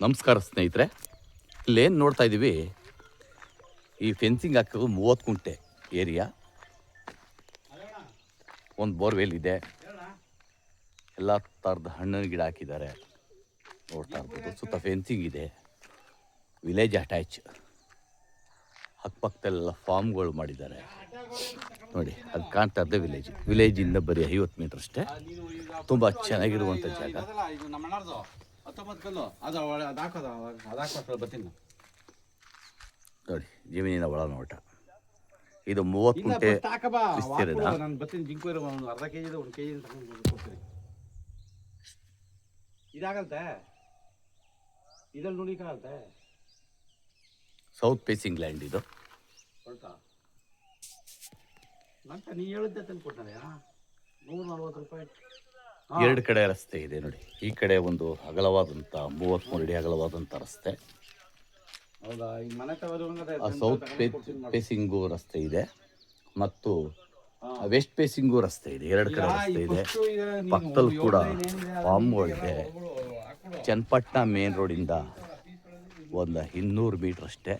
ನಮಸ್ಕಾರ ಸ್ನೇಹಿತರೆ. ಇಲ್ಲೇನು ನೋಡ್ತಾ ಇದ್ದೀವಿ, ಈ ಫೆನ್ಸಿಂಗ್ ಹಾಕೋದು 30 ಕುಂಟೆ ಏರಿಯಾ. ಒಂದು ಬೋರ್ವೆಲ್ ಇದೆ, ಎಲ್ಲ ಥರದ ಹಣ್ಣಿನ ಗಿಡ ಹಾಕಿದ್ದಾರೆ ನೋಡ್ತಾ ಇರ್ಬೋದು. ಸುತ್ತ ಫೆನ್ಸಿಂಗ್ ಇದೆ, ವಿಲೇಜ್ ಅಟ್ಯಾಚ್. ಅಕ್ಕಪಕ್ಕದಲ್ಲೆಲ್ಲ ಫಾರ್ಮ್ಗಳು ಮಾಡಿದ್ದಾರೆ ನೋಡಿ. ಅದು ಕಾಣ್ತಾ ಇದ್ದೆ ವಿಲೇಜಿಂದ ಬರೀ 50 ಮೀಟರ್ ಅಷ್ಟೇ. ತುಂಬ ಚೆನ್ನಾಗಿರುವಂಥ ಜಾಗ ನೋಡಿ. ಜಮೀನಿನ ಒಳ ನೋಟ ಇದು 30 ಕುಂಟೆ ವಿಸ್ತೀರ್ಣ. ಸೌತ್ ಫೇಸಿಂಗ್ ಲ್ಯಾಂಡ್ ಇದು. ಎರಡು ಕಡೆ ರಸ್ತೆ ಇದೆ ನೋಡಿ. ಈ ಕಡೆ ಒಂದು ಅಗಲವಾದಂಥ 33 ಅಡಿ ಅಗಲವಾದಂಥ ರಸ್ತೆ. ಸೌತ್ ಫೇಸಿಂಗು ರಸ್ತೆ ಇದೆ ಮತ್ತು ವೆಸ್ಟ್ ಫೇಸಿಂಗು ರಸ್ತೆ ಇದೆ. ಎರಡು ಕಡೆ ರಸ್ತೆ ಇದೆ. ಪಕ್ಕದಲ್ಲಿ ಕೂಡ ಫಾರ್ಮ್ಗಳಿದೆ. ಚನ್ನಪಟ್ಟಣ ಮೇನ್ ರೋಡಿಂದ ಒಂದು 200 ಮೀಟ್ರ್ ಅಷ್ಟೇ.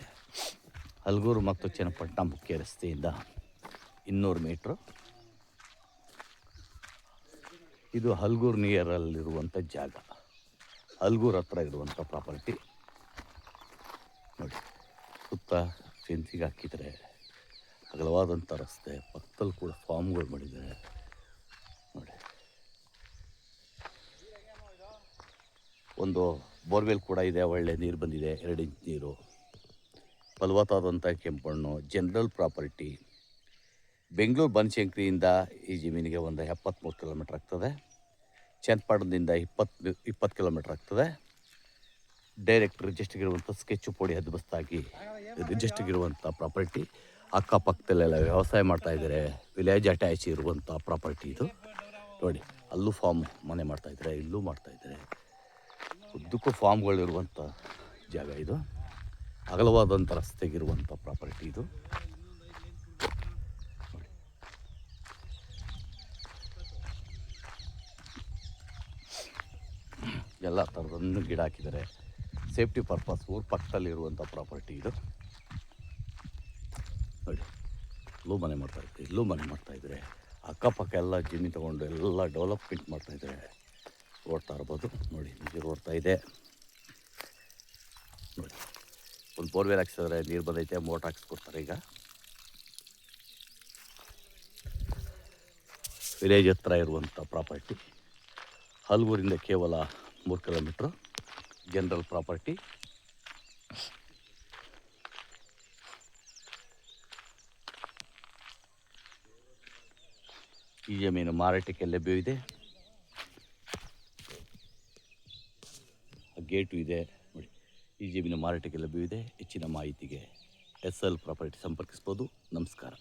ಹಲಗೂರು ಮತ್ತು ಚನ್ನಪಟ್ಟಣ ಮುಖ್ಯ ರಸ್ತೆಯಿಂದ 200 ಮೀಟ್ರು. ಇದು ಹಲಗೂರು ನಿಯರಲ್ಲಿರುವಂಥ ಜಾಗ, ಹಲಗೂರು ಹತ್ರ ಇರುವಂಥ ಪ್ರಾಪರ್ಟಿ ನೋಡಿ. ಸುತ್ತ ಫೆನ್ಸಿಗೆ ಹಾಕಿದರೆ ಅಗಲವಾದಂಥ ರಸ್ತೆ, ಪಕ್ಕದಲ್ಲಿ ಕೂಡ ಫಾರ್ಮ್ಗಳು ಮಾಡಿದ್ದಾರೆ ನೋಡಿ. ಒಂದು ಬೋರ್ವೆಲ್ ಕೂಡ ಇದೆ, ಒಳ್ಳೆ ನೀರು ಬಂದಿದೆ, 2 ಇಂಚ್ ನೀರು. ಫಲವತ್ತಾದಂಥ ಕೆಂಪಣ್ಣು ಜನರಲ್ ಪ್ರಾಪರ್ಟಿ. ಬೆಂಗಳೂರು ಬನಶಂಕರಿಯಿಂದ ಈ ಜಮೀನಿಗೆ ಒಂದು 73 ಕಿಲೋಮೀಟ್ರ್ ಆಗ್ತದೆ. ಚನ್ನಪಟ್ಟಣದಿಂದ 20 ಕಿಲೋಮೀಟ್ರ್ ಆಗ್ತದೆ. ಡೈರೆಕ್ಟ್ ರಿಜಿಸ್ಟ್ರಿಗಿರುವಂಥ ಸ್ಕೆಚ್ ಪೋಡಿ ಹದ್ಬಸ್ತಾಗಿ ರಿಜಿಸ್ಟ್ರಿಗಿರುವಂಥ ಪ್ರಾಪರ್ಟಿ. ಅಕ್ಕಪಕ್ಕದಲ್ಲೆಲ್ಲ ವ್ಯವಸಾಯ ಮಾಡ್ತಾಯಿದ್ದಾರೆ. ವಿಲೇಜ್ ಅಟ್ಯಾಚ್ ಇರುವಂಥ ಪ್ರಾಪರ್ಟಿ ಇದು ನೋಡಿ. ಅಲ್ಲೂ ಫಾರ್ಮ್ ಮನೆ ಮಾಡ್ತಾಯಿದ್ದಾರೆ, ಇಲ್ಲೂ ಮಾಡ್ತಾಯಿದ್ದಾರೆ. ಉದ್ದಕ್ಕೂ ಫಾರ್ಮ್ಗಳಿರುವಂಥ ಜಾಗ ಇದು. ಅಗಲವಾದಂಥ ರಸ್ತೆಗಿರುವಂಥ ಪ್ರಾಪರ್ಟಿ ಇದು. ಎಲ್ಲ ಥರದನ್ನು ಗಿಡ ಹಾಕಿದ್ದಾರೆ. ಸೇಫ್ಟಿ ಪರ್ಪಸ್ ಊರ ಪಕ್ಕದಲ್ಲಿರುವಂಥ ಪ್ರಾಪರ್ಟಿ ಇದು ನೋಡಿ. ಇಲ್ಲೂ ಮನೆ ಮಾಡ್ತಾಯಿದ್ದಾರೆ, ಇಲ್ಲೂ ಮನೆ ಮಾಡ್ತಾಯಿದ್ದಾರೆ. ಅಕ್ಕಪಕ್ಕ ಎಲ್ಲ ಜಮೀನು ತೊಗೊಂಡು ಎಲ್ಲ ಡೆವಲಪ್ಮೆಂಟ್ ಮಾಡ್ತಾಯಿದ್ದಾರೆ. ನೋಡ್ತಾ ಇರ್ಬೋದು ನೋಡಿ. ನೀರು ಓಡ್ತಾ ಇದೆ ನೋಡಿ. ಒಂದು ಬೋರ್ವೆಲ್ ಹಾಕ್ಸಿದ್ರೆ ನೀರು ಬಂದೈತೆ, ಮೋಟ್ರ್ ಹಾಕ್ಸ್ಕೊಡ್ತಾರೆ. ಈಗ ವಿಲೇಜ್ ಹತ್ರ ಇರುವಂಥ ಪ್ರಾಪರ್ಟಿ. ಹಲಗೂರಿಂದ ಕೇವಲ 3 ಕಿಲೋಮೀಟ್ರು. General property. ಈ ಜಮೀನು ಮಾರಾಟಕ್ಕೆ ಲಭ್ಯವಿದೆ. ಗೇಟು ಇದೆ ನೋಡಿ. ಈ ಜಮೀನು ಮಾರಾಟಕ್ಕೆ ಲಭ್ಯವಿದೆ. ಹೆಚ್ಚಿನ ಮಾಹಿತಿಗೆ SL ಪ್ರಾಪರ್ಟಿ ಸಂಪರ್ಕಿಸ್ಬೋದು. ನಮಸ್ಕಾರ.